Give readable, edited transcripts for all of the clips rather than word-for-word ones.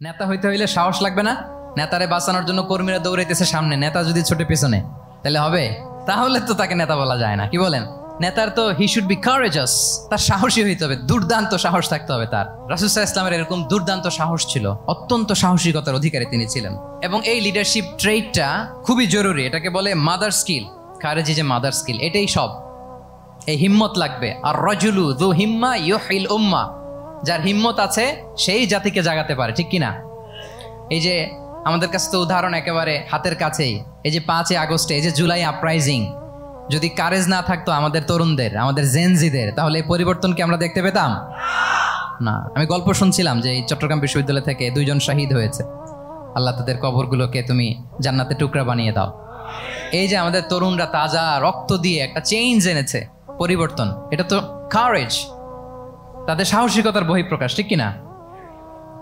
নেতা হইতে হইলে সাহস লাগবে না? নেতারে বাঁচানোর জন্য কর্মীরা দৌড়াইতেছে সামনে, নেতা যদি ছোটে পেছনে, তাহলে হবে? তাহলে তো তাকে নেতা বলা যায় না। কি বলেন? নেতার তো হি শুড বি কারেজাস, তার সাহসী হইতে হবে, দুর্দান্ত সাহস থাকতে হবে তার। রাসূল সাল্লাল্লাহু আলাইহি ওয়াসাল্লামের এরকম দুর্দান্ত সাহস ছিল, অত্যন্ত সাহসিকতার অধিকারী তিনি ছিলেন। এবং এই লিডারশিপ ট্রেটটা খুবই জরুরি, এটাকে বলে mother skill. Courage is a mother skill, এটাই সব। এই হিম্মত লাগবে। আর রাজুলু যু হিম্মা ইউহিল উম্মাহ, যার হিম্মত আছে সেই জাতিকে জাগাতে পারে, ঠিক কিনা? এই যে আমাদের কাছে তো উদাহরণ একেবারে হাতের কাছেই, এই যে 5 আগস্টে, এই যে জুলাই আপরাইজিং, যদি কারেজ না থাকতো আমাদের তরুণদের, আমাদের জেনজিদের, তাহলে এই পরিবর্তন কি আমরা দেখতে পেতাম? না। আমি গল্প শুনছিলাম যে এই চট্টগ্রাম বিশ্ববিদ্যালয় থেকে 2 জন শহীদ হয়েছে। আল্লাহ তাদের কবরগুলোকে তুমি জান্নাতে টুকরা বানিয়ে দাও। এই যে আমাদের তরুণরা তাজা রক্ত দিয়ে একটা চেঞ্জ এনেছে, পরিবর্তন, এটা তো কারেজ, তাদের সাহসিকতার বহিঃপ্রকাশ, ঠিক কিনা?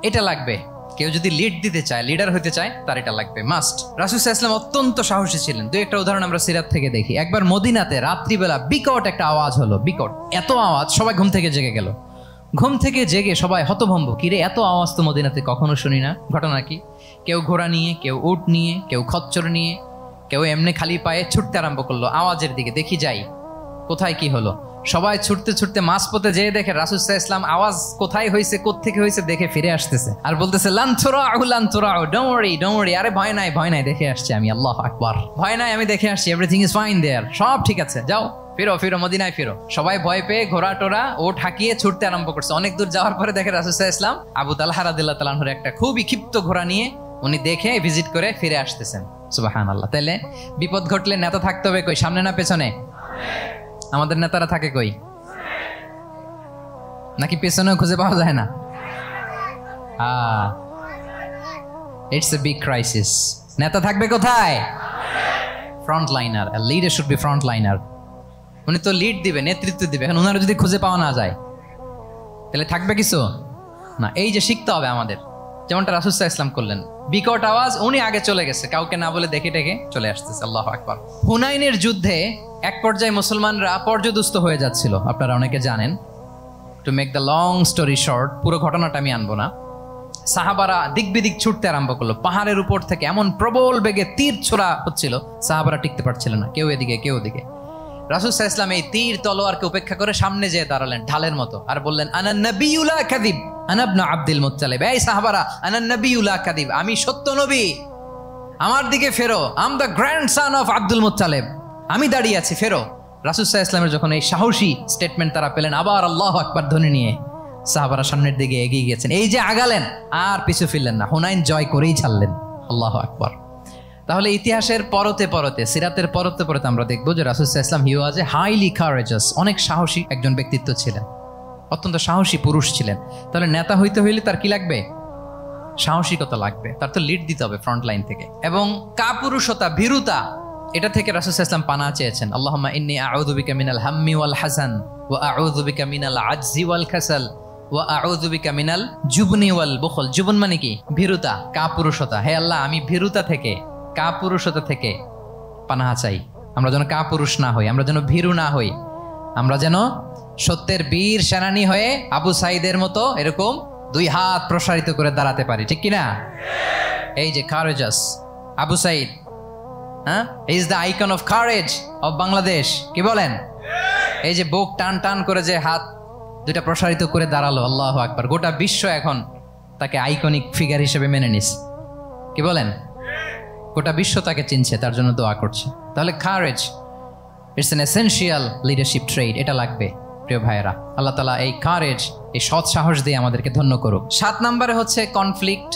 এটা লাগবে। কেউ যদি লিড দিতে চায়, লিডার হতে চায়, তার এটা লাগবে, মাস্ট। রাসূল সাল্লাল্লাহু আলাইহি ওয়াসাল্লাম অত্যন্ত সাহসী ছিলেন। দুই একটা উদাহরণ আমরা সিরাত থেকে দেখি। একবার মদিনাতে রাত্রিবেলা বিকট একটা আওয়াজ হলো, বিকট এত আওয়াজ, সবাই ঘুম থেকে জেগে গেল। ঘুম থেকে জেগে সবাই হতভম্ব, কিরে এত আওয়াজ তো মদিনাতে কখনো শুনি না। ঘটনা কি? কেউ ঘোড়া নিয়ে, কেউ উট নিয়ে, কেউ খচ্চর নিয়ে, কেউ এমনি খালি পায়ে ছুটতে আরম্ভ করলো আওয়াজের দিকে, দেখি যাই কোথায় কি হলো। সবাই ছুটতে ছুটতে মাঝপথে যেয়ে দেখে রাসূল সাল্লাল্লাহু আলাইহি ওয়াসাল্লাম আওয়াজ কোথায় হয়েছে, কোত্থেকে হয়েছে দেখে ফিরে আসতেছে, আর বলতেছে লান তুরাউ ডোন্ট ওয়ারি, আরে ভয় নাই, ভয় নাই, দেখে আসছি আমি, আল্লাহু আকবার, ভয় নাই, আমি দেখে আসছি, এভরিথিং ইজ ফাইন দেয়ার, সব ঠিক আছে, যাও ফিরো মদিনায় ফিরো। সবাই ভয় পেয়ে ঘোড়া টোরা ও ঠাকিয়ে ছুটতে আরম্ভ করছে। অনেক দূর যাওয়ার পরে দেখে রাসূল সাল্লাল্লাহু আলাইহি ওয়াসাল্লাম আবু তালহা রাদিয়াল্লাহু তাআলা আনহুর একটা খুবই ক্ষিপ্ত ঘোড়া নিয়ে উনি দেখে ভিজিট করে ফিরে আসতেছেন। সুবহানাল্লাহ। তাহলে বিপদ ঘটলে নেতা থাকতে হবে কই? সামনে না পেছনে? আমাদের নেতারা থাকে কই? নাকি পেছনেও খুঁজে পাওয়া যায় না? It's a big crisis. নেতা থাকবে কোথায়? Front liner. A leader should be front liner. উনি তো লিড দিবে, নেতৃত্ব দিবে। এখন ওনারা যদি খুঁজে পাওয়া না যায়, তাহলে থাকবে কিছু না। এই যে শিখতে হবে আমাদের, যেমনটা রাসূল সাল্লাল্লাহু আলাইহি ওয়াসাল্লাম করলেন। বিকট আওয়াজ, উনি আগে চলে গেছে, কাউকে না বলে দেখে টেকে চলে আসতেছে। আল্লাহু আকবার। হুনাইনের যুদ্ধে এক পর্যায়ে মুসলমানরা পর্যদুস্ত হয়ে যাচ্ছিল, আপনারা অনেকে জানেন। To make the long story short, পুরো ঘটনাটা আমি আনবো না। সাহাবারা দিক বিদিক ছুটতে আরম্ভ করলো। পাহাড়ের উপর থেকে এমন প্রবল বেগে তীর ছোড়া হচ্ছিল, সাহাবারা টিকতে পারছিল না, কেউ এদিকে কেউ ওদিকে। রাসূল সাল্লাল্লাহু আলাইহি ওয়াসাল্লাম এই তীর তলোয়ারকে উপেক্ষা করে সামনে যেয়ে দাঁড়ালেন ঢালের মতো, আর বললেন আনা নবিয়্যু লা কাযিব আনা ইবনু আব্দুল মুত্তালিব। এই সাহাবারা, আনা নবিয়্যু লা কাযিব, আমি সত্য নবী, আমার দিকে ফেরো, I am the grandson of Abdul Muttalib, আমি দাঁড়িয়ে আছি, ফেরো। রাসূল সাল্লাল্লাহু আলাইহি ওয়াসাল্লামের যখন এই সাহসী স্টেটমেন্ট তারা পেলেন, আবার আল্লাহু আকবার ধ্বনি নিয়ে সাহাবারা সামনের দিকে এগিয়ে গেছেন। এই যে আগালেন, আর পিছু ফিরলেন না, হুনাইন জয় করেই ছাড়লেন। আল্লাহু আকবার। তাহলে ইতিহাসের পরতে পরতে, সিরাতের পরতে পরতে আমরা দেখবো যে রাসূল সাল্লাল্লাহু আলাইহি ওয়াসাল্লাম হি ওয়াজ এ হাইলি কারেজাস, অনেক সাহসী একজন ব্যক্তিত্ব ছিলেন, অত্যন্ত সাহসী পুরুষ ছিলেন। তাহলে নেতা হইতে হইলে তার কি লাগবে? সাহসিকতা লাগবে, তার তো লিড দিতে হবে ফ্রন্ট লাইন থেকে। এবং কাপুরুষতা, ভীরুতা, এটা থেকে রাসূল সাল্লাল্লাহু আলাইহি ওয়াসাল্লাম পানাহ চেয়েছেন। আল্লাহুম্মা ইন্নী আউযু বিকা মিনাল হাম্মি ওয়াল হাযান ওয়া আউযু বিকা মিনাল আজজি ওয়াল কাসাল ওয়া আউযু বিকা মিনাল জুবনি ওয়াল বুখল। জুবন মানে কি? ভীরুতা, কাপুরুষতা। হে আল্লাহ, আমি ভীরুতা থেকে, কাপুরুষতা থেকে পানাহ চাই। আমরা যেন কাপুরুষ না হই, আমরা যেন ভীরু না হই, আমরা যেন সত্যের বীর সেনানী হয়ে আবু সাঈদের মতো এরকম 2 হাত প্রসারিত করে দাঁড়াতে পারি, ঠিক কিনা? এই যে কারেজাস আবু সাঈদ, হ্যাঁ, he is the icon of courage of Bangladesh. কি বলেন? এই যে বুক টান টান করে যে হাত 2টা প্রসারিত করে দাঁড়ালো, আল্লাহু আকবার, গোটা বিশ্ব এখন তাকে আইকনিক ফিগার হিসেবে মেনে নিছে। কি বলেন? গোটা বিশ্ব তাকে চিনছে, তার জন্য দোয়া করছে। তাহলে courage it's an essential leadership trade, এটা লাগবে প্রিয় ভাইয়েরা। আল্লাহ তাআলা এই কারেজ, এই সৎ সাহস দিয়ে আমাদেরকে ধন্য করুক। 7 নম্বরে হচ্ছে কনফ্লিক্ট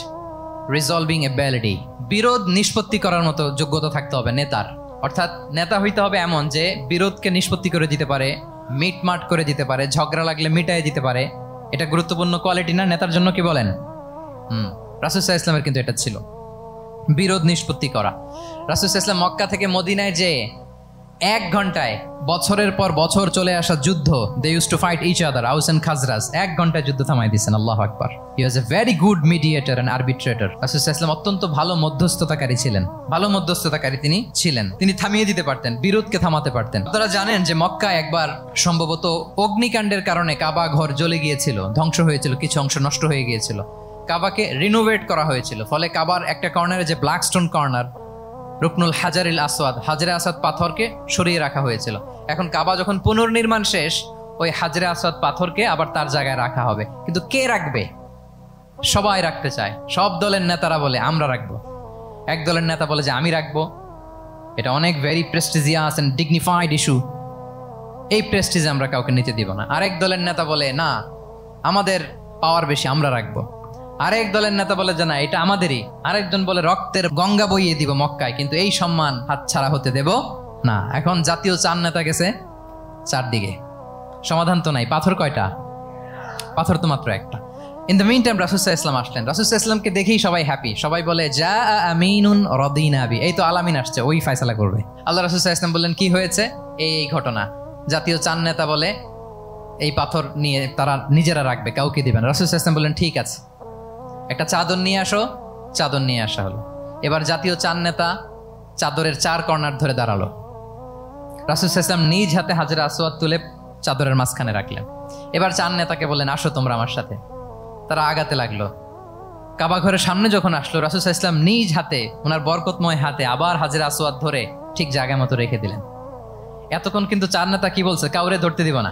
রিজলভিং এবিলিটি, বিরোধ নিষ্পত্তি করার মতো যোগ্যতা থাকতে হবে নেতার। অর্থাৎ নেতা হইতে হবে এমন যে বিরোধকে নিষ্পত্তি করে দিতে পারে, মিটমাট করে দিতে পারে, ঝগড়া লাগলে মিটাই দিতে পারে। এটা গুরুত্বপূর্ণ কোয়ালিটি না নেতার জন্য? কি বলেন? রাসূল সাল্লাল্লাহু আলাইহি ওয়াসাল্লামের কিন্তু এটা ছিল, বিরোধ নিষ্পত্তি করা। রাসূল সাল্লাল্লাহু আলাইহি ওয়াসাল্লাম মক্কা থেকে মদিনায় যে 1 ঘন্টায়, বছরের পর বছর চলে আসা যুদ্ধ, they use to fight each other, Aws and Khazraj, 1 ঘন্টায় যুদ্ধ থামাই দিয়েছেন। আল্লাহু আকবার। He was a very good mediator and arbitrator. রাসূল সাল্লাল্লাহু আলাইহি ওয়াসাল্লাম অত্যন্ত ভালো মধ্যস্থতাকারী ছিলেন, ভালো মধ্যস্থতাকারী তিনি ছিলেন। তিনি থামিয়ে দিতে পারতেন, বিরোধকে থামাতে পারতেন। আপনারা জানেন যে মক্কায় একবার সম্ভবত অগ্নিকাণ্ডের কারণে কাবা ঘর জ্বলে গিয়েছিল, ধ্বংস হয়েছিল, কিছু অংশ নষ্ট হয়ে গিয়েছিল। কাবাকে রিনোভেট করা হয়েছিল, ফলে কাবার একটা কর্নারে যে ব্ল্যাক স্টোন কর্নার, রুকনুল হাজারিল আসওয়াদ, হাজরে আসওয়াদ পাথরকে সরিয়ে রাখা হয়েছিল। এখন কাবা যখন পুনর্নির্মাণ শেষ, ওই হাজরে আসওয়াদ পাথরকে আবার তার জায়গায় রাখা হবে। কিন্তু কে রাখবে? সবাই রাখতে চায়। সব দলের নেতারা বলে আমরা রাখবো, এক দলের নেতা বলে যে আমি রাখবো। এটা অনেক very prestigious and dignified issue, এই প্রেস্টিজ আমরা কাউকে নিতে দিব না। আরেক দলের নেতা বলে না, আমাদের পাওয়ার বেশি, আমরা রাখবো। আরেক দলের নেতা বলে যে না, এটা আমাদেরই। আরেকজন বলে রক্তের গঙ্গা বইয়ে দিব মক্কায়, কিন্তু এই সম্মান হাতছাড়া হতে দেব না। এখন জাতীয় চার নেতা গেছে চারদিকে, সমাধান তো নাই। পাথর কয়টা? পাথর তো মাত্র একটা। ইন দ্য মিন টাইম রাসূল সাল্লাল্লাহু আলাইহি ওয়াসাল্লাম আসলেন। রাসূল সাল্লাল্লাহু আলাইহি ওয়াসাল্লামকে দেখেই সবাই হ্যাপি। সবাই বলে যা আমিনুন রাদিনা বি, এই তো আলামিন আসছে, ওই ফয়সালা করবে। আল্লাহ রাসূল সাল্লাল্লাহু আলাইহি ওয়াসাল্লাম বললেন কি হয়েছে? এই ঘটনা। জাতীয় চার নেতা বলে এই পাথর নিয়ে তারা নিজেরা রাখবে, কাউকে দিবেন। রাসূল সাল্লাল্লাহু আলাইহি ওয়াসাল্লাম বললেন ঠিক আছে, একটা চাদর নিয়ে আসো। চাদর নিয়ে আসা হলো। এবার জাতীয় চার নেতা চাদরের চার কর্নার ধরে দাঁড়ালো। রাসূল সাল্লাল্লাহু আলাইহি ওয়াসাল্লাম নিজ হাতে হাজরে আসওয়াদ তুলে চাদরের মাঝখানে রাখলেন। এবার চার নেতাকে বললেন আসো তোমরা আমার সাথে। তারা আগাতে লাগলো। কাবা ঘরের সামনে যখন আসলো, রাসূল সাল্লাল্লাহু আলাইহি ওয়াসাল্লাম নিজ হাতে, ওনার বরকতময় হাতে আবার হাজরে আসওয়াদ ধরে ঠিক জায়গা মতো রেখে দিলেন। এতক্ষণ কিন্তু চার নেতা কি বলছে? কাউরে ধরতে দিব না,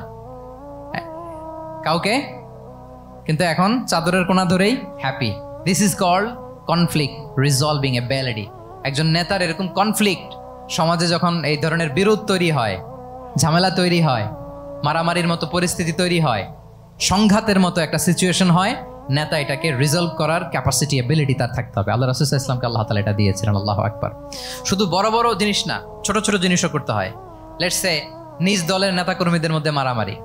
কাউকে। কিন্তু এখন চাদরের কোনা ধরেই happy. This is called conflict resolving ability. একজন নেতার এরকম কনফ্লিক্ট, সমাজে যখন এই ধরনের বিরোধ তৈরি হয়, ঝামেলা তৈরি হয়, মারামারির মতো পরিস্থিতি তৈরি হয়, সংঘাতের মতো একটা সিচুয়েশন হয়, নেতা এটাকে রিজলভ করার ক্যাপাসিটি এবিলিটি তার থাকতে হবে। আল্লাহ রাসূল সাল্লাল্লাহু আলাইহি ওয়াসাল্লামকে আল্লাহ তাআলা এটা দিয়েছিলেন। আল্লাহু আকবার। শুধু বড় বড় জিনিস না, ছোট ছোট জিনিসও করতে হয়। লেটস সে নিজ দলের নেতাকর্মীদের মধ্যে মারামারি,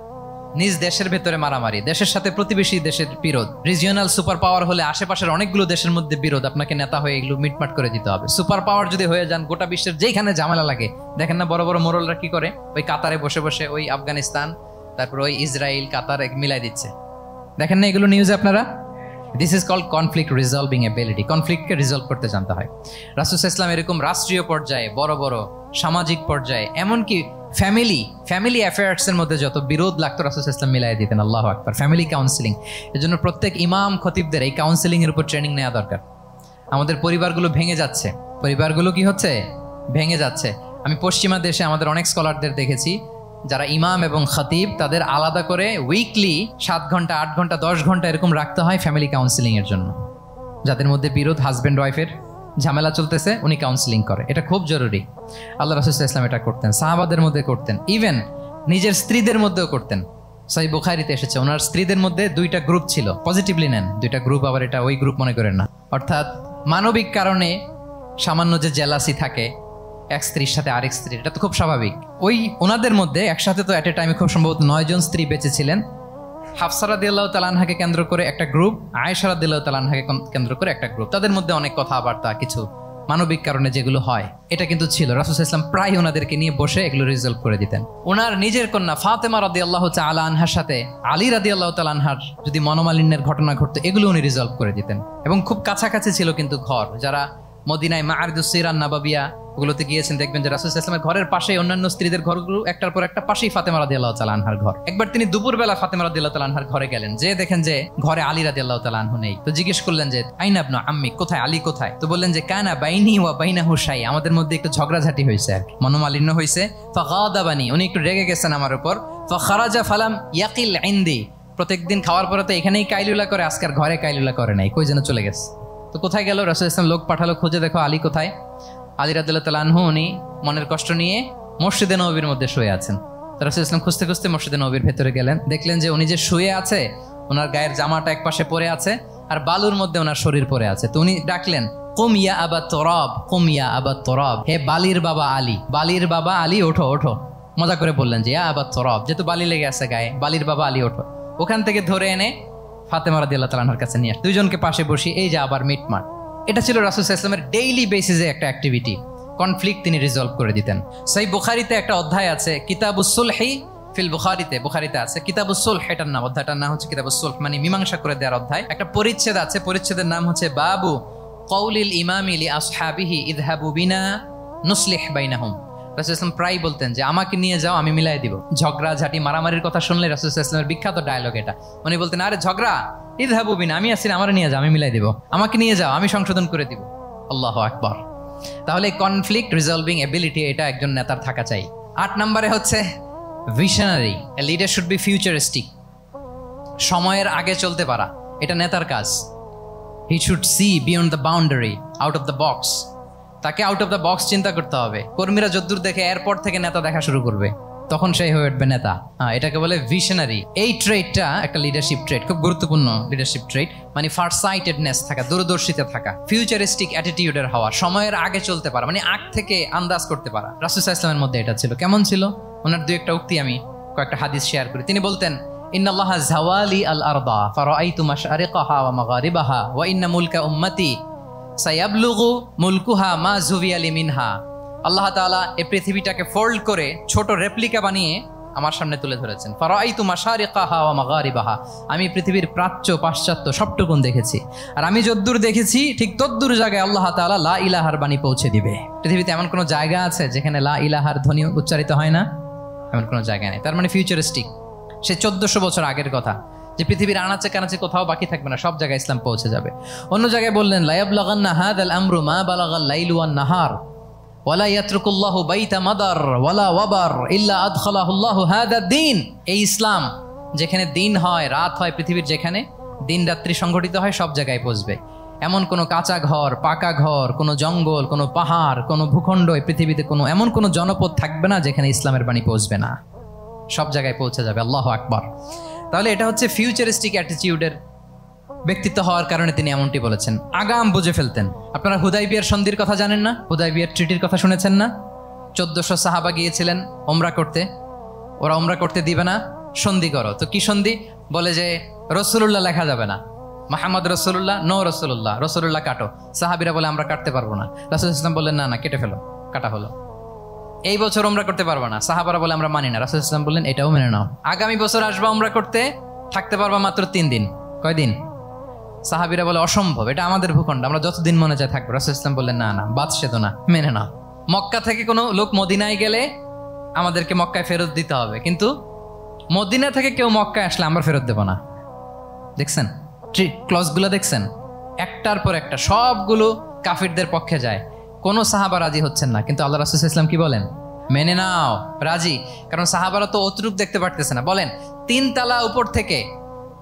নিজ দেশের ভেতরে মারামারি, দেশের সাথে প্রতিবেশী দেশের বিরোধ, রিজিওনাল সুপার পাওয়ার হলে আশেপাশের অনেকগুলো দেশের মধ্যে বিরোধ, আপনাকে নেতা হয়ে এগুলো মিটমাট করে দিতে হবে। সুপার পাওয়ার যদি হয়ে যান, গোটা বিশ্বের যেখানে ঝামেলা লাগে, দেখেন না বড় বড় মোড়লরা কি করে? ওই কাতারে বসে বসে ওই আফগানিস্তান, তারপর ওই ইসরায়েল, কাতার মিলাই দিচ্ছে, দেখেন না এগুলো নিউজে আপনারা? This is called conflict resolving ability. কনফ্লিক্টকে রিজলভ করতে জানতে হয়। রাসূল সাল্লাল্লাহু আলাইহি ওয়াসাল্লাম এরকম রাষ্ট্রীয় পর্যায়ে, বড় বড় সামাজিক পর্যায়ে, এমনকি ফ্যামিলি অ্যাফেয়ার্সের মধ্যে যত বিরোধ লাগতো, রাসূল সাল্লাল্লাহু আলাইহি ওয়াসাল্লাম মিলাই দিতেন। আল্লাহু আকবার। ফ্যামিলি কাউন্সিলিং, এজন্য প্রত্যেক ইমাম খতিবদের এই কাউন্সিলিং এর উপর ট্রেনিং নেওয়া দরকার। আমাদের পরিবারগুলো ভেঙে যাচ্ছে, পরিবারগুলো কি হচ্ছে? ভেঙে যাচ্ছে। আমি পশ্চিমা দেশে আমাদের অনেক স্কলারদের দেখেছি, যারা ইমাম এবং খতিব, তাদের আলাদা করে উইকলি 7 ঘন্টা 8 ঘন্টা 10 ঘন্টা এরকম রাখতে হয় ফ্যামিলি কাউন্সিলিং এর জন্য। যাদের মধ্যে বিরোধ, হাজব্যান্ড ওয়াইফের ঝামেলা চলতেছে, উনি কাউন্সিলিং করে। এটা খুব জরুরি। আল্লাহ রাসূল সাল্লাল্লাহু আলাইহি ওয়াসাল্লাম এটা করতেন, সাহাবাদের মধ্যে করতেন, ইভেন নিজের স্ত্রীদের মধ্যেও করতেন। সহিহ বুখারীতে এসেছে, ওনার স্ত্রীদের মধ্যে 2টা গ্রুপ ছিল। পজিটিভলি নেন, 2টা গ্রুপ, আবার এটা ওই গ্রুপ মনে করেন না। অর্থাৎ মানবিক কারণে সামান্য যে জেলাসি থাকে এক স্ত্রীর সাথে আরেক স্ত্রীর, এটা তো খুব স্বাভাবিক। ওই ওনাদের মধ্যে একসাথে তো এট এ টাইমে খুব সম্ভবত 9 জন স্ত্রী বেঁচে ছিলেন। হাফসা রাদিয়াল্লাহু তাআলা আনহাকে কেন্দ্র করে একটা গ্রুপ, আয়েশা রাদিয়াল্লাহু তাআলা আনহাকে কেন্দ্র করে একটা গ্রুপ। তাদের মধ্যে অনেক কথাবার্তা, কিছু মানবিক কারণে যেগুলো হয়, এটা কিন্তু ছিল। রাসূল সাল্লাল্লাহু আলাইহি ওয়াসাল্লাম প্রায় ওনাদেরকে নিয়ে বসে এগুলো রিজলভ করে দিতেন। ওনার নিজের কন্যা ফাতেমা রাদিয়াল্লাহু তাআলা আনহার সাথে আলী রাদিয়াল্লাহু তাআলা আনহার যদি মনোমালিন্যের ঘটনা ঘটতো, এগুলো উনি রিজলভ করে দিতেন। এবং খুব কাছাকাছি ছিল কিন্তু ঘর। যারা মদিনায় মাআরিদুস সিরান নাবাবিয়া ওগুলোতে গিয়েছেন, দেখবেন যে রাসূল সাল্লাল্লাহু আলাইহি ওয়াসাল্লামের ঘরের পাশে অন্যান্য স্ত্রীদের ঘরগুলো একটার পর একটা পাশেই ফাতেমা রাদিয়াল্লাহু তাআলা আনহার ঘর। একবার তিনি দুপুরবেলা ফাতেমা রাদিয়াল্লাহু তাআলা আনহার ঘরে গেলেন, যে দেখেন যে ঘরে আলী রাদিয়াল্লাহু তাআলা আনহু নেই। তো জিজ্ঞেস করলেন যে আইনা ইবনু আম্মি, কোথায় আলী কোথায়? তো বললেন যে কানা বাইনি ওয়া বাইনাহু শাই, আমাদের মধ্যে একটু ঝগড়াঝাটি হয়েছে, আর কি মনোমালিন্য হয়েছে। ফাগাদাবানি, উনি একটু রেগে গেছেন আমার উপর। ফাখারাজা ফালাম ইয়াকিল ইনদি, প্রত্যেকদিন খাওয়ার পরে তো এখানেই কাইলুলা করে, আজকের ঘরে কাইলুলা করে নাই, কই যেন চলে গেছে। তো কোথায় গেল? রাসূল সাল্লাল্লাহু আলাইহি ওয়াসাল্লাম লোক পাঠালো, খুঁজে দেখো আলী কোথায়। আলী রাদিয়াল্লাহু তাআলা আনহু উনি মনের কষ্ট নিয়ে মসজিদে নববীর মধ্যে শুয়ে আছেন। রাসূল সাল্লাল্লাহু আলাইহি ওয়াসাল্লাম খুঁজতে খুঁজতে মসজিদে নববীর ভেতরে গেলেন, দেখলেন যে উনি যে শুয়ে আছে, ওনার গায়ের জামাটা এক পাশে পড়ে আছে, আর বালুর মধ্যে ওনার শরীর পড়ে আছে। তো উনি ডাকলেন, কুম ইয়া আবা তুরাব, কুম ইয়া আবা তুরাব, হে বালির বাবা আলী, বালির বাবা আলী ওঠো ওঠো। মজা করে বললেন যে ইয়া আবা তুরাব, যেহেতু বালি লেগে আছে গায়ে, বালির বাবা আলী ওঠো। ওখান থেকে ধরে এনে ফাতেমা রাদিয়াল্লাহু তাআলা আনহার কাছে নিয়ে আসে, দুইজনকে পাশে বসিয়ে এই যে আবার মিটমাট। এটা ছিল রাসূল সাল্লাল্লাহু আলাইহি ওয়াসাল্লামের ডেইলি বেসিসে একটা অ্যাক্টিভিটি। কনফ্লিক্ট তিনি রিজলভ করে দিতেন। সহিহ বুখারীতে একটা অধ্যায় আছে, কিতাবুস সুলহি ফিল বুখারীতে আছে কিতাবুস সুলহ, এটার নাম, অধ্যায়টার নাম হচ্ছে কিতাবুস সুলহ, মানে মীমাংসা করে দেওয়ার অধ্যায়। একটা পরিচ্ছেদ আছে, পরিচ্ছেদের নাম হচ্ছে বাবু কওলিল ইমামি লি আসহাবিহি ইযহাবু বিনা নুসলিহ বাইনাহুম। রাসূল ইসলাম প্রায় বলতেন যে আমাকে নিয়ে যাও, আমি মিলাই দিব। ঝগড়া ঝাঁটি মারামারির কথা শুনলে রাসূল ইসলামের বিখ্যাত ডায়লগ এটা। উনি বলতেন, আরে ঝগড়া ইযহাবু বিনা, আমি আছি না, আমার নিয়ে যাও, আমি মিলাই দিব। আমাকে নিয়ে যাও, আমি সংশোধন করে দিব। আল্লাহু আকবার। তাহলে কনফ্লিক্ট রিজলভিং এবিলিটি এটা একজন নেতার থাকা চাই। 8 নম্বরে হচ্ছে visionary. A leader should be futuristic. সময়ের আগে চলতে পারা, এটা নেতার কাজ। He should see beyond the boundary, out of the box. তাকে আউট অফ দ্য বক্স চিন্তা করতে হবে। কর্মীরা যদ্দূর দেখে এরপর থেকে নেতা দেখা শুরু করবে, তখন সেই হয়ে উঠবে নেতা। এটাকে বলে ভিশনারি। এই ট্রেটটা একটা লিডারশিপ ট্রেট, খুব গুরুত্বপূর্ণ লিডারশিপ ট্রেট। মানে ফার সাইটেডনেস থাকা, দূরদর্শিতা থাকা, ফিউচারিস্টিক অ্যাটিটিউডের হওয়া, সময়ের আগে চলতে পারা, মানে আগ থেকে আন্দাজ করতে পারা। রাসূল সাল্লাল্লাহু আলাইহি ওয়াসাল্লামের মধ্যে এটা ছিল। কেমন ছিল? ওনার দুই একটা উক্তি আমি কয়েকটা হাদিস শেয়ার করি। তিনি বলতেন, ইন্নাল্লাহা যাওয়ালি আল আরদা ফারাআইতু মাশআরিকাহা ওয়া মাগারিবাহা ওয়া ইন্না মুলকা উম্মতি সায়াবলুগু মুলকুহা মা যুবিয়া লিমিনহা। আল্লাহ তাআলা এই পৃথিবীটাকে ফোল্ড করে ছোট রেপ্লিকা বানিয়ে আমার সামনে তুলে ধরেছেন। ফারাআইতু মাশারিকাহা ওয়া মাগারিবাহা, আমি পৃথিবীর প্রাচ্য পাশ্চাত্য সবটুকুন দেখেছি। আর আমি যদ্দূর দেখেছি ঠিক তদ্দূর জায়গায় আল্লাহ তাআলা লা ইলাহার বাণী পৌঁছে দিবে। পৃথিবীতে এমন কোনো জায়গা আছে যেখানে লা ইলাহার ধ্বনি উচ্চারিত হয় না? এমন কোনো জায়গা নেই। তার মানে ফিউচারিস্টিক। সে 1400 বছর আগের কথা, যে পৃথিবীর আনাচে কানাচে কোথাও বাকি থাকবে না, সব জায়গায় ইসলাম পৌঁছে যাবে। অন্য জায়গায় বললেন, লা ইয়াবলাগান্না হাযাল আমরু মা বালাগাল লাইলু ওয়ান নাহার ওয়ালা ইয়াতরুকুল্লাহু বাইতা মাদার ওয়ালা ওয়াবার ইল্লা আদখালাহুল্লাহু হাযা দ্বীন। এই ইসলাম যেখানে দিন হয়, রাত হয়, পৃথিবীর যেখানে দিন রাত্রি সংগঠিত হয়, সব জায়গায় পৌঁছবে। এমন কোনো কাঁচা ঘর, পাকা ঘর, কোনো জঙ্গল, কোনো পাহাড়, কোনো ভূখণ্ড, এই পৃথিবীতে কোনো এমন কোনো জনপদ থাকবে না যেখানে ইসলামের বাণী পৌঁছবে না। সব জায়গায় পৌঁছে যাবে। আল্লাহু আকবার। তাহলে এটা হচ্ছে ফিউচারিস্টিক অ্যাটিটিউডের ব্যক্তিত্ব হওয়ার কারণে তিনি এমনটি বলেছেন। আগাম বুঝে ফেলতেন। আপনারা হুদাইবিয়ার সন্ধির কথা জানেন না? হুদাইবিয়ার ট্রিটির কথা শুনেছেন না? 1400 সাহাবা গিয়েছিলেন ওমরা করতে। ওরা ওমরা করতে দিবে না, সন্ধি করো। তো কি সন্ধি? বলে যে রাসূলুল্লাহ লেখা যাবে না, মুহাম্মদ রাসূলুল্লাহ, নো রাসূলুল্লাহ, রাসূলুল্লাহ কাটো। সাহাবীরা বলে আমরা কাটতে পারবো না। রাসূল সাল্লাল্লাহু আলাইহি ওয়াসাল্লাম বললেন, না না, কেটে ফেলো। কাটা হলো। এই বছর ওমরা করতে পারবা না। সাহাবারা বলে আমরা মানি না। রাসূল সাল্লাল্লাহু আলাইহি ওয়াসাল্লাম বললেন, এটাও মেনে নাও। আগামী বছর আসবা ওমরা করতে, থাকতে পারবা মাত্র 3 দিন। কয়দিন? সাহাবীরা বলে অসম্ভব, এটা আমাদের ভূখণ্ড, আমরা যতদিন মনে চায় থাকবো। রাসূল সাল্লাল্লাহু আলাইহি ওয়াসাল্লাম বললেন, না না, বাদশাহ তো না, মেনে নাও। মক্কা থেকে কোনো লোক মদিনায় গেলে আমাদেরকে মক্কায় ফেরত দিতে হবে, কিন্তু মদিনা থেকে কেউ মক্কায় আসলে আমরা ফেরত দেব না। দেখছেন ক্লজগুলো? দেখছেন একটার পর একটা, সবগুলো কাফিরদের পক্ষে যায়। কোনো সাহাবা রাজি হচ্ছেন না, কিন্তু আল্লাহ রাসূল সাল্লাল্লাহু আলাইহি ওয়াসাল্লাম কি বলেন? মেনে নাও, রাজি। কারণ সাহাবারা তো অতটুক দেখতে পারতেছে না। বলেন 3 তালা উপর থেকে,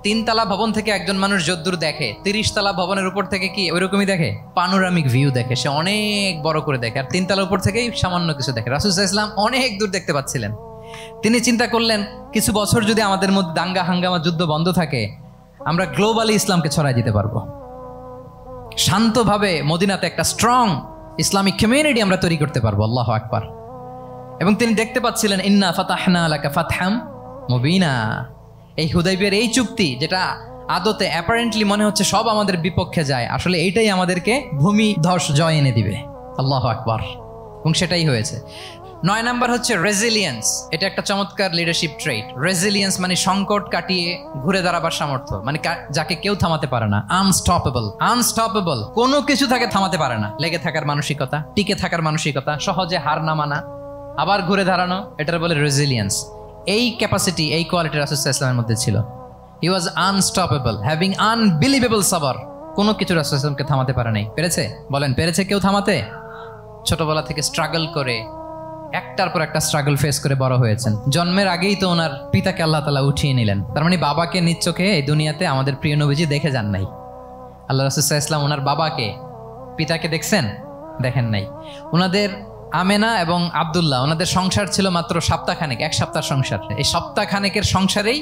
3 তালা ভবন থেকে একজন মানুষ যদ্দূর দেখে, 30 তালা ভবনের উপর থেকে কি ওইরকমই দেখে? পানোরামিক ভিউ দেখে, সে অনেক বড় করে দেখে। আর 3 তালা উপর থেকেই সামান্য কিছু দেখে। রাসূল সাল্লাল্লাহু আলাইহি ওয়াসাল্লাম অনেক দূর দেখতে পাচ্ছিলেন। তিনি চিন্তা করলেন, কিছু বছর যদি আমাদের মধ্যে দাঙ্গা হাঙ্গামা যুদ্ধ বন্ধ থাকে, আমরা গ্লোবালি ইসলামকে ছড়াই দিতে পারবো। শান্তভাবে মদিনাতে একটা স্ট্রং ইসলামিক কমিউনিটি আমরা তৈরি করতে পারবো। আল্লাহু আকবার। এবং তিনি দেখতে পাচ্ছিলেন, ইন্না ফাতাহনা লাকা ফাতহাম মুবিনা। এই হুদাইবিয়ার এই চুক্তি, যেটা আদতে অ্যাপারেন্টলি মনে হচ্ছে সব আমাদের বিপক্ষে যায়, আসলে এইটাই আমাদেরকে ভূমি ধস জয় এনে দিবে। আল্লাহু আকবার। এবং সেটাই হয়েছে। 9 নাম্বার হচ্ছে রেজিলিয়েন্স। এটা একটা চমৎকার লিডারশিপ ট্রেট। রেজিলিয়েন্স মানে সংকট কাটিয়ে ঘুরে দাঁড়াবার সামর্থ্য, মানে যাকে কেউ থামাতে পারে না। আনস্টপেবল। আনস্টপেবল, কোনো কিছু তাকে থামাতে পারে না। লেগে থাকার মানসিকতা, টিকে থাকার মানসিকতা, সহজে হার না মানা, আবার ঘুরে দাঁড়ানো, এটার বলে রেজিলিয়েন্স। এই ক্যাপাসিটি, এই কোয়ালিটি রাসূল সাল্লাল্লাহু আলাইহি ওয়াসাল্লামের মধ্যে ছিল। হি ওয়াজ আনস্টপেবল, হ্যাভিং আনবিলিভেবল সাবর। কোনো কিছু রাসূল সাল্লাল্লাহু আলাইহি ওয়াসাল্লামকে থামাতে পারে নাই। পেরেছে? বলেন, পেরেছে কেউ থামাতে? ছোটবেলা থেকে স্ট্রাগল করে, একটার পর একটা স্ট্রাগল ফেস করে বড় হয়েছেন। জন্মের আগেই তো ওনার পিতাকে আল্লাহ তাআলা উঠিয়ে নিলেন। তার মানে বাবাকে নিজ চোখে এই দুনিয়াতে আমাদের প্রিয় নবীজি দেখে যান নাই। আল্লাহ রাসূল সাল্লাল্লাহু আলাইহি ওয়াসাল্লাম ওনার বাবাকে, পিতাকে দেখছেন? দেখেন নাই। ওনাদের আমেনা এবং আব্দুল্লাহ, ওনাদের সংসার ছিল মাত্র সপ্তাহখানেক, 1 সপ্তাহ সংসার। এই সপ্তাহখানেকের সংসারেই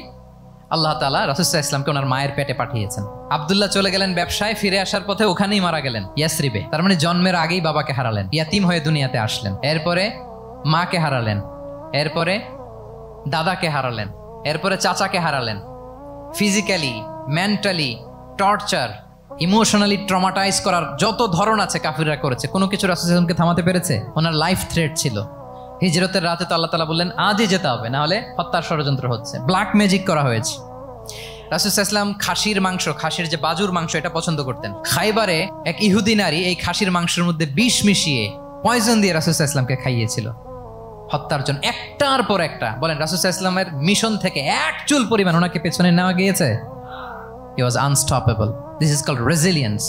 আল্লাহ তাআলা রাসূল সাল্লাল্লাহু আলাইহি ওয়াসাল্লামকে ওনার মায়ের পেটে পাঠিয়েছেন। আব্দুল্লাহ চলে গেলেন ব্যবসায়, ফিরে আসার পথে ওখানেই মারা গেলেন, ইয়াসরিবে। তার মানে জন্মের আগেই বাবাকে হারালেন, ইয়াতিম হয়ে দুনিয়াতে আসলেন। এরপরে মাকে হারালেন, এরপরে দাদাকে হারালেন, এরপরে চাচাকে হারালেন। Physically, mentally torture, emotionally traumatise করার যত ধরন আছে কাফিররা করেছে, কোনো কিছু রাসূল সাল্লাল্লাহু আলাইহি ওয়াসাল্লামকে থামাতে পেরেছে? ওনার লাইফ থ্রেট ছিল। হিজরতের রাতে তো আল্লাহ তাআলা বললেন, আজই যেতে হবে, না হলে হত্যার ষড়যন্ত্র হচ্ছে, ব্ল্যাক ম্যাজিক করা হয়েছে। রাসূল সাল্লাল্লাহু আলাইহি ওয়াসাল্লাম খাসির মাংস, খাসির যে বাজুর মাংস, এটা পছন্দ করতেন। খাইবারে এক ইহুদি নারী এই খাসির মাংসের মধ্যে বিষ মিশিয়ে, পয়জন দিয়ে রাসূল সাল্লাল্লাহু আলাইহি ওয়াসাল্লামকে খাইয়েছিল। হত্যার জন্য একটার পর একটা। বলেন রাসূল সাল্লাল্লাহু আলাইহি ওয়াসাল্লামের মিশন থেকে এক চুল পরিমাণ ওনাকে পেছনে নেওয়া গিয়েছে? He was unstoppable. This is called resilience.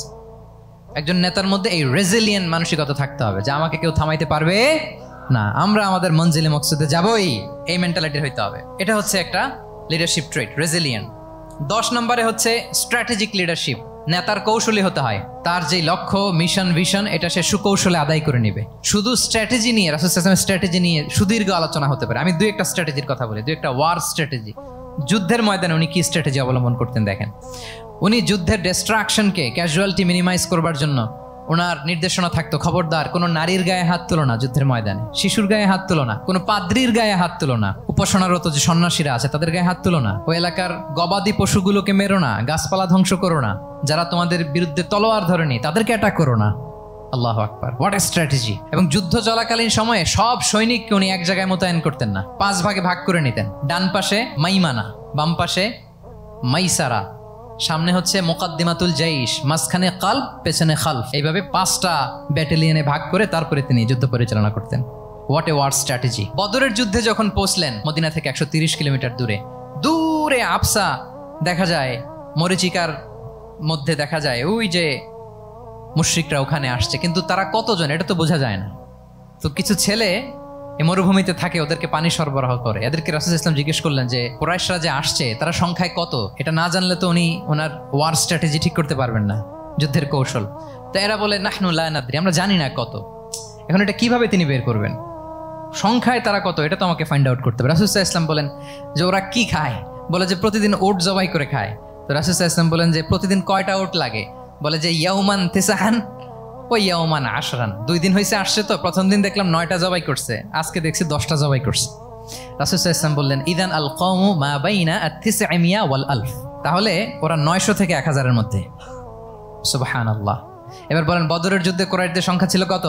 একজন নেতার মধ্যে এই রেজিলিয়েন্ট মানসিকতা থাকতে হবে যে আমাকে কেউ থামাইতে পারবে না, আমরা আমাদের মঞ্জিলে মকসুদে যাবই, এই মেন্টালিটি হইতে হবে। এটা হচ্ছে একটা লিডারশিপ ট্রেট, রেজিলিয়েন্ট। 10 নম্বরে হচ্ছে স্ট্র্যাটেজিক লিডারশিপ। নেতার কৌশলী হতে হয়। তার যে লক্ষ্য, মিশন, ভিশন, এটা সে সুকৌশলে আদায় করে নিবে। শুধু স্ট্র্যাটেজি নিয়ে, রাসূল সাল্লাল্লাহু আলাইহি ওয়াসাল্লামের স্ট্র্যাটেজি নিয়ে সুদীর্ঘ আলোচনা হতে পারে। আমি দুই একটা স্ট্র্যাটেজির কথা বলি, দুই একটা ওয়ার স্ট্র্যাটেজি। যুদ্ধের ময়দানে উনি কি স্ট্র্যাটেজি অবলম্বন করতেন দেখেন। উনি যুদ্ধের ডিস্ট্রাকশনকে, ক্যাজুয়ালিটি মিনিমাইজ করবার জন্য ওনার নির্দেশনা থাকতো, খবরদার কোনো নারীর গায়ে হাত তোলো না যুদ্ধের ময়দানে, শিশুর গায়ে হাত তোলো না, কোনো পাদ্রীর গায়ে হাত তোলো না, উপাসনারত যে সন্ন্যাসীরা আছে তাদের গায়ে হাত তোলো না, ওই এলাকার গবাদি পশুগুলোকে মেরো না, গাছপালা ধ্বংস করো না, যারা তোমাদের বিরুদ্ধে তলোয়ার ধরেনি তাদেরকে অ্যাটাক করো না। আল্লাহু আকবার, হোয়াট এ স্ট্র্যাটেজি! এবং যুদ্ধ চলাকালীন সময়ে সব সৈনিককে উনি এক জায়গায় মোতায়েন করতেন না, 5 ভাগে ভাগ করে নিতেন। ডান পাশে মাইমানা, বাম পাশে মাইসারা, সামনে হচ্ছে মুকাদ্দিমাতুল জাইশ, মাঝখানে কালব, পেছনে খালফ। এইভাবে 5টা ব্যাটালিয়নে ভাগ করে তারপরে তিনি যুদ্ধ পরিচালনা করতেন। What a war strategy! বদরের যুদ্ধে যখন পৌঁছলেন মদিনা থেকে 130 কিলোমিটার দূরে, দূরে আবসা দেখা যায়, মরিচিকার মধ্যে দেখা যায় ওই যে মুশরিকরা ওখানে আসছে, কিন্তু তারা কতজন এটা তো বোঝা যায় না। তো কিছু ছেলে এই মরুভূমিতে থাকে, ওদেরকে পানি সরবরাহ করে। এদেরকে রাসূল সাল্লাল্লাহু আলাইহি ওয়াসাল্লাম জিজ্ঞেস করলেন যে কুরাইশরা যে আসছে তারা সংখ্যায় কত, এটা না জানলে তো উনি ওনার ওয়ার স্ট্র্যাটেজি ঠিক করতে পারবেন না, যুদ্ধের কৌশল। তো এরা বলে নাহনু লা নাদরি, আমরা জানি না কত। এখন এটা কিভাবে তিনি বের করবেন? সংখ্যায় তারা কত এটা তো আমাকে ফাইন্ড আউট করতে হবে। রাসূল সাল্লাল্লাহু আলাইহি ওয়াসাল্লাম বলেন যে ওরা কি খায়? বলে যে প্রতিদিন ওট জবাই করে খায়। তো রাসূল সাল্লাল্লাহু আলাইহি ওয়াসাল্লাম বলেন যে প্রতিদিন কয়টা ওট লাগে? বলে যে ইয়াউমান তিসআন ওই ইয়াউমান আশরান। 2 দিন হয়েছে আসছে, তো প্রথম দিন দেখলাম 9টা জবাই করছে, আজকে দেখছি 10টা জবাই করছে। রাসূল সাল্লাল্লাহু আলাইহি ওয়াসাল্লাম বললেন ইদান আল কওমু মা বাইনা আত-তিসআমিয়া ওয়াল আলফ। তাহলে ওরা 900 থেকে 1000 এর মধ্যে। সুবহানাল্লাহ। এবার বলেন বদরের যুদ্ধে কুরাইশদের সংখ্যা ছিল কত?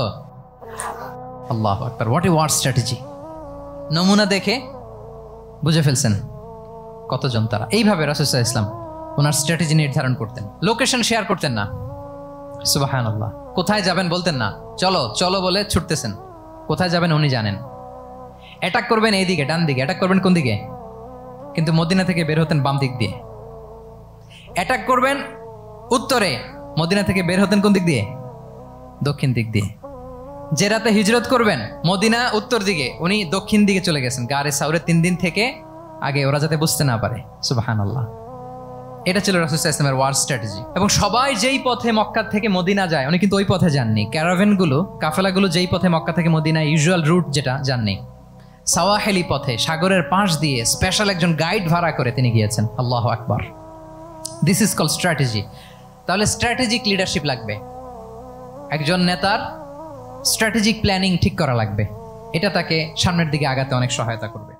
আল্লাহু আকবার, হোয়াট এ ওয়ার স্ট্র্যাটেজি! নমুনা দেখে বুঝে ফেলছেন কতজন তারা। এইভাবে রাসূল সাল্লাল্লাহু আলাইহি ওয়াসাল্লাম ওনার স্ট্র্যাটেজি নির্ধারণ করতেন। লোকেশন শেয়ার করতেন না। সুবহানাল্লাহ। কোথায় যাবেন বলতেন না, চলো চলো বলে ছুটতেছেন। কোথায় যাবেন উনি জানেন। অ্যাটাক করবেন এই দিকে, ডান দিকে। অ্যাটাক করবেন কোন দিকে? কিন্তু মদিনা থেকে বের হতেন বাম দিক দিয়ে। অ্যাটাক করবেন উত্তরে, মদিনা থেকে বের হতেন কোন দিক দিয়ে? দক্ষিণ দিক দিয়ে। যে রাতে হিজরত করবেন মদিনা উত্তর দিকে, উনি দক্ষিণ দিকে চলে গেছেন গারে সাউরে 3 দিন থেকে আগে, ওরা যাতে বুঝতে না পারে। সুবহানাল্লাহ। এটা ছিল রাসূল সাল্লাল্লাহু আলাইহি ওয়াসাল্লামের ওয়ার স্ট্র্যাটেজি। এবং সবাই যেই পথে মক্কা থেকে মদিনা যায় উনি কিন্তু ওই পথে যাননি। ক্যারাভেনগুলো, কাফেলাগুলো যেই পথে মক্কা থেকে মদিনা ইউজুয়াল রুট যেটা যাননি, সাওয়াহিলি পথে সাগরের পাশ দিয়ে স্পেশাল একজন গাইড ভাড়া করে তিনি গিয়েছেন। আল্লাহু আকবার। This is called strategy. তাহলে স্ট্র্যাটেজিক লিডারশিপ লাগবে। একজন নেতার স্ট্র্যাটেজিক প্ল্যানিং ঠিক করা লাগবে। এটা তাকে সামনের দিকে আগাতে অনেক সহায়তা করবে।